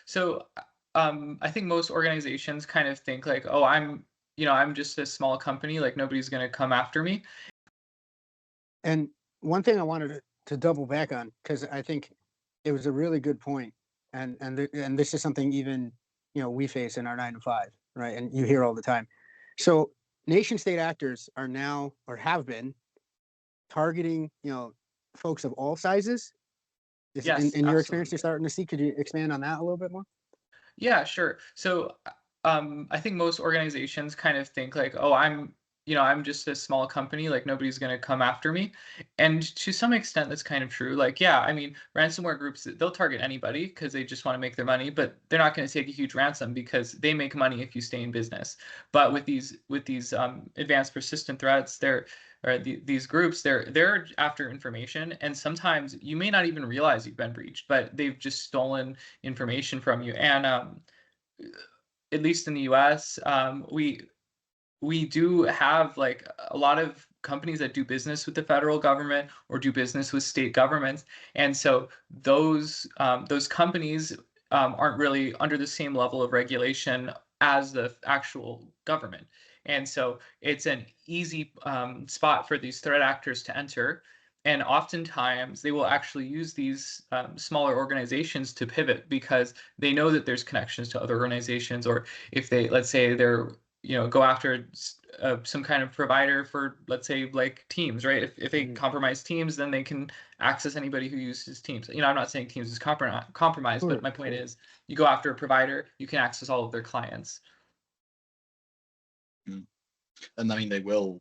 So, I think most organizations kind of think like, oh, I'm just a small company, like nobody's going to come after me. And one thing I wanted to double back on, because I think it was a really good point, and this is something even we face in our 9 to 5, right? And you hear all the time. So nation state actors are now, or have been, targeting folks of all sizes. Is Yes, in your experience you're absolutely. starting to see? Could you expand on that a little bit more? Yeah, sure. So, I think most organizations kind of think like, oh, I'm just a small company, like nobody's going to come after me. And to some extent, that's kind of true. Like, yeah, I mean, ransomware groups, they'll target anybody because they just want to make their money, but they're not going to take a huge ransom because they make money if you stay in business. But with these advanced persistent threats, these groups, they're after information, and sometimes you may not even realize you've been breached, but they've just stolen information from you. And at least in the US, we do have like a lot of companies that do business with the federal government or do business with state governments, and so those companies aren't really under the same level of regulation as the actual government. And so it's an easy spot for these threat actors to enter. And oftentimes they will actually use these smaller organizations to pivot because they know that there's connections to other organizations, or if they, let's say, they're go after some kind of provider for, let's say, like Teams, right? If they Mhm. compromise Teams, then they can access anybody who uses Teams. I'm not saying Teams is compromised, but Sure. my point is, you go after a provider, you can access all of their clients. Mm. And I mean, they will